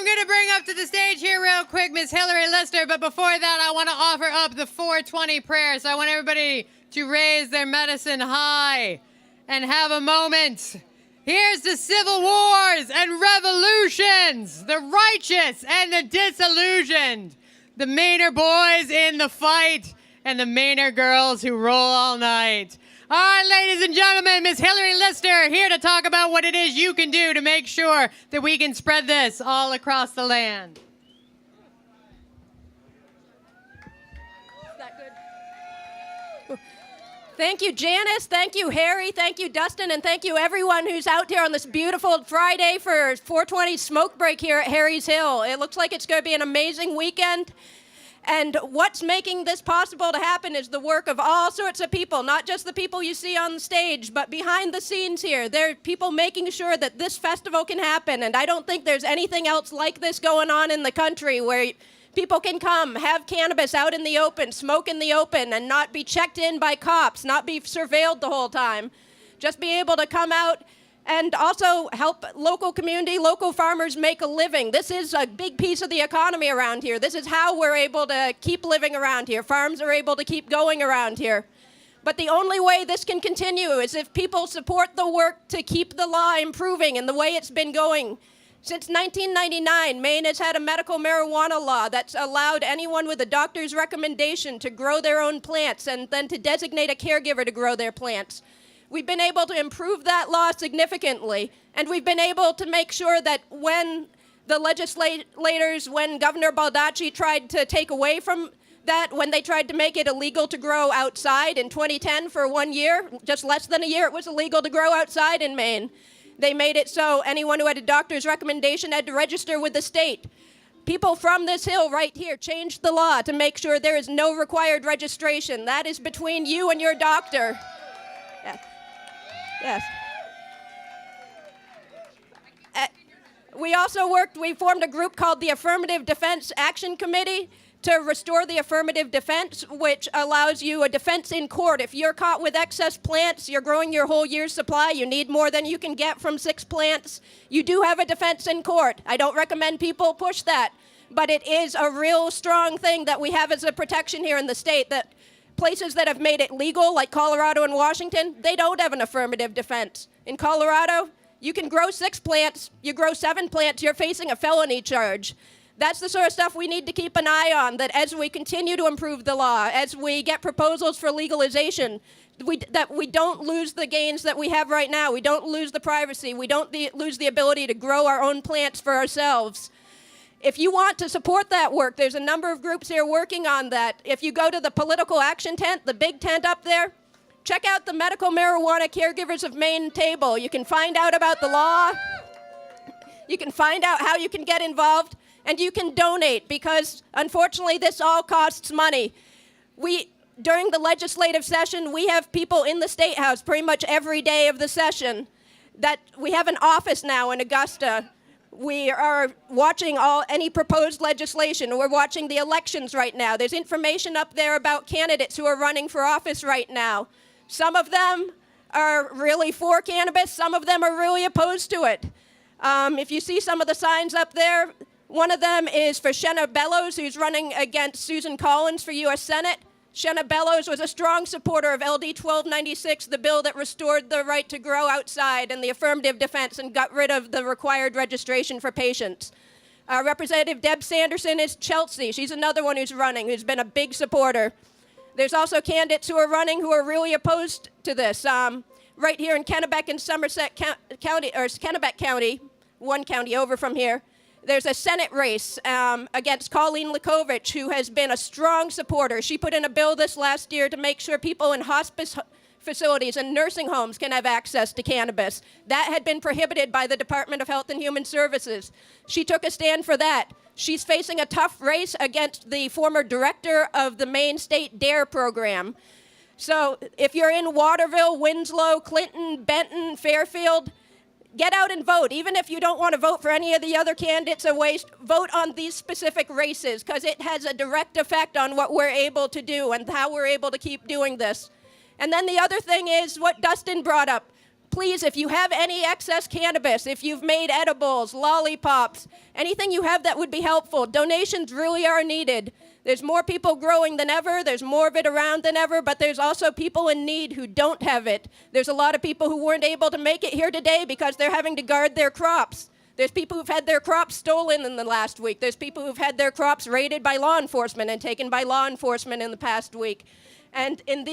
going to bring up to the stage here real quick Miss HIlaryLister, but before that, I want to offer up the 420 prayer. So I want everybody to raise their medicine high and have a moment. Here's the civil wars and revolutions, the righteous and the disillusioned, the Mainer boys in the fight, and the Mainer girls who roll all night. All right, ladies and gentlemen, Miss HIlaryLister here to talk about what it is you can do to make sure that we can spread this all across the land. Is that good? Thank you, Janice. Thank you, Harry. Thank you, Dustin. And thank you, everyone who's out here on this beautiful Friday for 420 smoke break here at Harry's Hill. It looks like it's going to be an amazing weekend. And what's making this possible to happen is the work of all sorts of people, not just the people you see on the stage, but behind the scenes here. There are people making sure that this festival can happen, and I don't think there's anything else like this going on in the country where people can come, have cannabis out in the open, smoke in the open, and not be checked in by cops, not be surveilled the whole time. Just be able to come out and also help local community, local farmers make a living. This is a big piece of the economy around here. This is how we're able to keep living around here. Farms are able to keep going around here. But the only way this can continue is if people support the work to keep the law improving and the way it's been going. Since 1999, Maine has had a medical marijuana law that's allowed anyone with a doctor's recommendation to grow their own plants and then to designate a caregiver to grow their plants. We've been able to improve that law significantly, and we've been able to make sure that when the legislators, when Governor Baldacci tried to take away from that, when they tried to make it illegal to grow outside in 2010 for 1 year, just less than a year, it was illegal to grow outside in Maine. They made it so anyone who had a doctor's recommendation had to register with the state. People from this hill right here changed the law to make sure there is no required registration. That is between you and your doctor. Yeah. Yes. We formed a group called the Affirmative Defense Action Committee to restore the affirmative defense, which allows you a defense in court. If you're caught with excess plants, you're growing your whole year's supply, you need more than you can get from 6 plants, you do have a defense in court. I don't recommend people push that, but it is a real strong thing that we have as a protection here in the state, that places that have made it legal, like Colorado and Washington, they don't have an affirmative defense. In Colorado, you can grow 6 plants, you grow 7 plants, you're facing a felony charge. That's the sort of stuff we need to keep an eye on, that as we continue to improve the law, as we get proposals for legalization, that we don't lose the gains that we have right now. We don't lose the privacy. We don't lose the ability to grow our own plants for ourselves. If you want to support that work, there's a number of groups here working on that. If you go to the political action tent, the big tent up there, check out the Medical Marijuana Caregivers of Maine table. You can find out about the law. You can find out how you can get involved, and you can donate, because unfortunately this all costs money. During the legislative session, we have people in the State House pretty much every day of the session. We have an office now in Augusta. We are watching any proposed legislation. We're watching the elections right now. There's information up there about candidates who are running for office right now. Some of them are really for cannabis. Some of them are really opposed to it. If you see some of the signs up there, one of them is for Shenna Bellows, who's running against Susan Collins for U.S. Senate. Shenna Bellows was a strong supporter of LD 1296, the bill that restored the right to grow outside and the affirmative defense and got rid of the required registration for patients. Representative Deb Sanderson is Chelsea. She's another one who's running, who's been a big supporter. There's also candidates who are running who are really opposed to this. Right here in Kennebec and Somerset County, or Kennebec County, one county over from here, there's a Senate race against Colleen Likovich, who has been a strong supporter. She put in a bill this last year to make sure people in hospice facilities and nursing homes can have access to cannabis. That had been prohibited by the Department of Health and Human Services. She took a stand for that. She's facing a tough race against the former director of the Maine State DARE program. So if you're in Waterville, Winslow, Clinton, Benton, Fairfield, get out and vote. Even if you don't want to vote for any of the other candidates, vote on these specific races, because it has a direct effect on what we're able to do and how we're able to keep doing this. And then the other thing is what Dustin brought up. please, if you have any excess cannabis, if you've made edibles, lollipops, anything you have that would be helpful, donations really are needed. There's more people growing than ever. There's more of it around than ever, but there's also people in need who don't have it. There's a lot of people who weren't able to make it here today because they're having to guard their crops. There's people who've had their crops stolen in the last week. There's people who've had their crops raided by law enforcement and taken by law enforcement in the past week. And in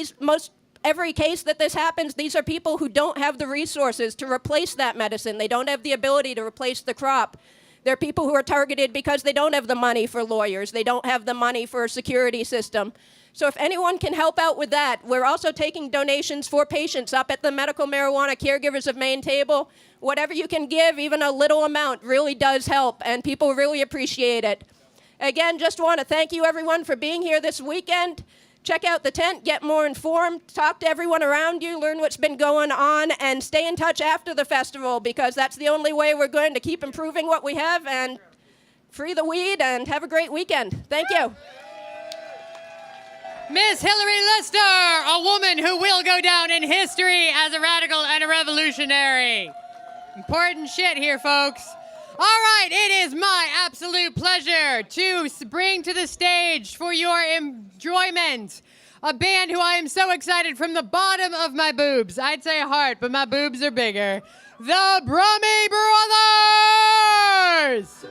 every case that this happens, these are people who don't have the resources to replace that medicine. They don't have the ability to replace the crop. They're people who are targeted because they don't have the money for lawyers. They don't have the money for a security system. So if anyone can help out with that, we're also taking donations for patients up at the Medical Marijuana Caregivers of Maine table. Whatever you can give, even a little amount, really does help, and people really appreciate it. Again, just want to thank you, everyone, for being here this weekend. Check out the tent, get more informed, talk to everyone around you, learn what's been going on, and stay in touch after the festival, because that's the only way we're going to keep improving what we have and free the weed, and have a great weekend. Thank you. Miss HIlaryLister, a woman who will go down in history as a radical and a revolutionary. Important shit here, folks. All right, it is my absolute pleasure to bring to the stage for your enjoyment a band who I am so excited from the bottom of my boobs. I'd say heart, but my boobs are bigger. The Brummy Brothers!